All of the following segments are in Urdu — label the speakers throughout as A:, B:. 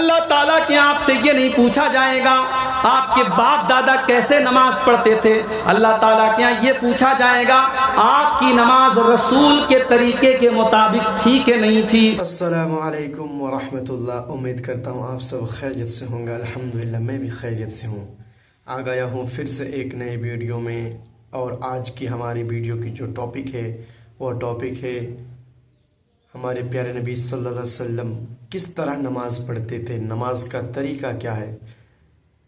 A: اللہ تعالیٰ کے آپ سے یہ نہیں پوچھا جائے گا آپ کے باپ دادا کیسے نماز پڑھتے تھے، اللہ تعالیٰ کے یہاں یہ پوچھا جائے گا آپ کی نماز رسول کے طریقے کے مطابق تھی کہ نہیں تھی۔
B: السلام علیکم ورحمۃ اللہ، امید کرتا ہوں آپ سب خیریت سے ہوں گے۔ الحمدللہ میں بھی خیریت سے ہوں، آ گیا ہوں پھر سے ایک نئے ویڈیو میں۔ اور آج کی ہماری ویڈیو کی جو ٹاپک ہے وہ ٹاپک ہے ہمارے پیارے نبی صلی اللہ علیہ وسلم کس طرح نماز پڑھتے تھے، نماز کا طریقہ کیا ہے۔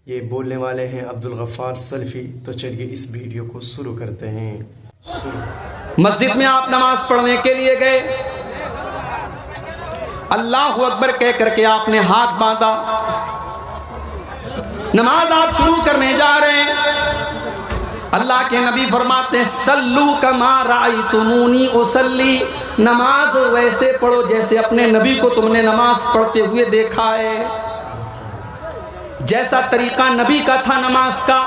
B: یہ بولنے والے ہیں عبدالغفار سلفی۔ تو چلیے اس ویڈیو کو شروع کرتے ہیں۔
A: مسجد میں آپ نماز پڑھنے کے لیے گئے، اللہ اکبر کہہ کر کے آپ نے ہاتھ باندھا، نماز آپ شروع کرنے جا رہے ہیں۔ اللہ کے نبی فرماتے ہیں سلو کما رأیتمونی اصلی، نماز ویسے پڑھو جیسے اپنے نبی کو تم نے نماز پڑھتے ہوئے دیکھا ہے۔ جیسا طریقہ نبی کا تھا نماز کا،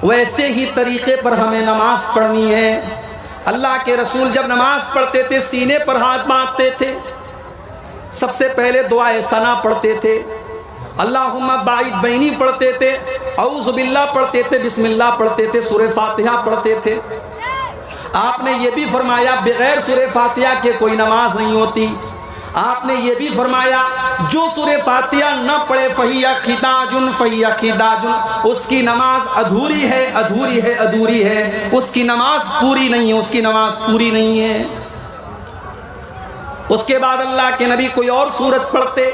A: ویسے ہی طریقے پر ہمیں نماز پڑھنی ہے۔ اللہ کے رسول جب نماز پڑھتے تھے سینے پر ہاتھ باندھتے تھے، سب سے پہلے دعائے ثنا پڑھتے تھے، اللہم باعث بینی پڑھتے تھے، اعوذ باللہ پڑھتے تھے، بسم اللہ پڑھتے تھے، سورہ فاتحہ پڑھتے تھے۔ آپ نے یہ بھی فرمایا بغیر سورہ فاتحہ کے کوئی نماز نہیں ہوتی۔ آپ نے یہ بھی فرمایا جو سورہ فاتحہ نہ پڑھے فہی خداج، اس کی نماز ادھوری ہے، ادھوری ہے، ادھوری ہے، اس کی نماز پوری نہیں ہے، اس کی نماز پوری نہیں ہے۔ اس کے بعد اللہ کے نبی کوئی اور سورت پڑھتے،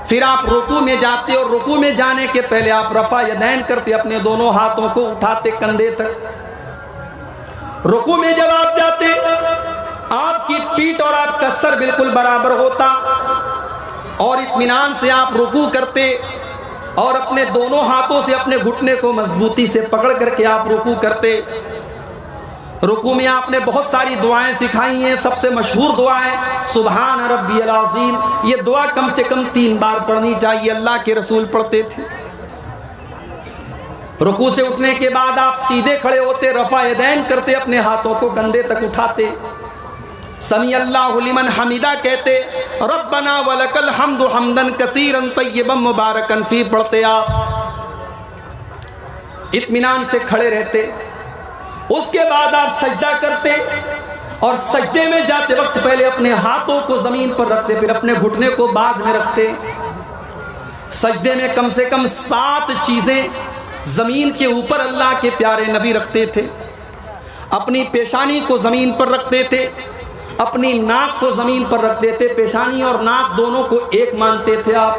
A: پھر آپ رکوع میں جاتے اور رکوع میں جانے کے پہلے آپ رفع یدین کرتے، اپنے دونوں ہاتھوں کو اٹھاتے کندھے تک۔ رکوع میں جب آپ جاتے آپ کی پیٹھ اور آپ کا سر بالکل برابر ہوتا اور اطمینان سے آپ رکوع کرتے اور اپنے دونوں ہاتھوں سے اپنے گھٹنے کو مضبوطی سے پکڑ کر کے آپ رکوع کرتے۔ رکوع میں آپ نے بہت ساری دعائیں سکھائی ہیں، سب سے مشہور دعا ہے سبحان ربی العظیم۔ یہ دعا کم سے کم 3 بار پڑھنی چاہیے، اللہ کے رسول پڑھتے تھے۔ رکوع سے اٹھنے کے بعد آپ سیدھے کھڑے ہوتے، رفع یدین کرتے، اپنے ہاتھوں کو کندھے تک اٹھاتے، سمیع اللہ لمن حمیدہ کہتے، ربنا ولک الحمد حمدا کثیرا طیبا مبارکا فی پڑھتے، آپ اطمینان سے کھڑے رہتے۔ اس کے بعد آپ سجدہ کرتے اور سجدے میں جاتے وقت پہلے اپنے ہاتھوں کو زمین پر رکھتے، پھر اپنے گھٹنے کو بعد میں رکھتے۔ سجدے میں کم سے کم 7 چیزیں زمین کے اوپر اللہ کے پیارے نبی رکھتے تھے۔ اپنی پیشانی کو زمین پر رکھتے تھے، اپنی ناک کو زمین پر رکھتے تھے، پیشانی اور ناک دونوں کو ایک مانتے تھے آپ۔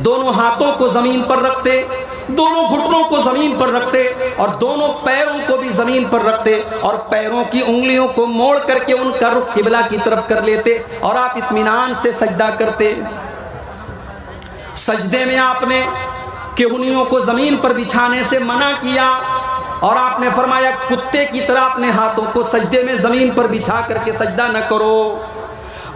A: دونوں ہاتھوں کو زمین پر رکھتے، دونوں گھٹنوں کو زمین پر رکھتے اور دونوں پیروں کو بھی زمین پر رکھتے اور پیروں کی انگلیوں کو موڑ کر کے ان کا رخ قبلہ کی طرف کر لیتے اور آپ اطمینان سے سجدہ کرتے۔ سجدے میں آپ نے کہنیوں کو زمین پر بچھانے سے منع کیا اور آپ نے فرمایا کتے کی طرح اپنے ہاتھوں کو سجدے میں زمین پر بچھا کر کے سجدہ نہ کرو۔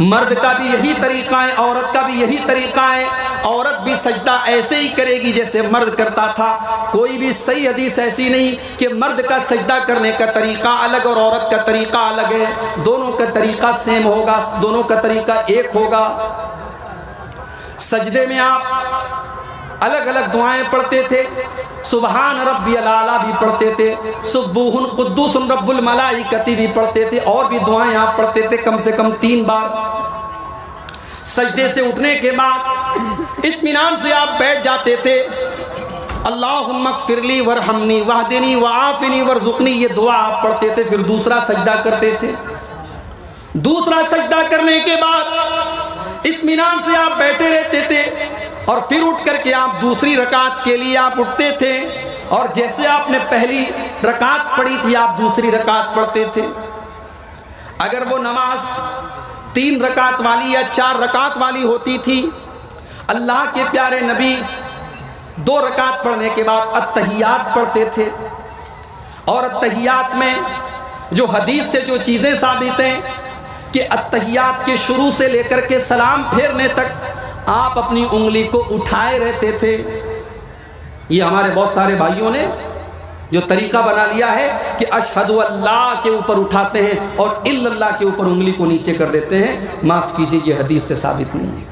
A: مرد کا بھی یہی طریقہ ہے، عورت کا بھی یہی طریقہ ہے۔ عورت بھی سجدہ ایسے ہی کرے گی جیسے مرد کرتا تھا۔ کوئی بھی صحیح حدیث ایسی نہیں کہ مرد کا سجدہ کرنے کا طریقہ الگ اور عورت کا طریقہ الگ ہے، دونوں کا طریقہ سیم ہوگا، دونوں کا طریقہ ایک ہوگا۔ سجدے میں آپ الگ الگ دعائیں پڑھتے تھے، سبحان ربی الاعلیٰ بھی پڑھتے تھے، سبوح قدوس رب الملائکۃ بھی پڑھتے تھے، اور بھی دعائیں آپ پڑھتے تھے کم سے کم 3 بار۔ سجدے سے اٹھنے کے بعد اطمینان سے آپ بیٹھ جاتے تھے، اللہم اغفر لی ورحمنی واہدنی وعافنی وارزقنی، یہ دعا آپ پڑھتے تھے۔ پھر دوسرا سجدہ کرتے تھے۔ دوسرا سجدہ کرنے کے بعد اطمینان سے آپ بیٹھے رہتے تھے اور پھر اٹھ کر کے آپ دوسری رکعت کے لیے آپ اٹھتے تھے اور جیسے آپ نے پہلی رکعت پڑھی تھی آپ دوسری رکعت پڑھتے تھے۔ اگر وہ نماز 3 رکعت والی یا 4 رکعت والی ہوتی تھی، اللہ کے پیارے نبی 2 رکعت پڑھنے کے بعد التحیات پڑھتے تھے۔ اور التحیات میں جو حدیث سے جو چیزیں ثابت ہیں کہ التحیات کے شروع سے لے کر کے سلام پھیرنے تک آپ اپنی انگلی کو اٹھائے رہتے تھے۔ یہ ہمارے بہت سارے بھائیوں نے جو طریقہ بنا لیا ہے کہ اشہد اللہ کے اوپر اٹھاتے ہیں اور الا اللہ کے اوپر انگلی کو نیچے کر دیتے ہیں، معاف کیجئے یہ حدیث سے ثابت نہیں ہے۔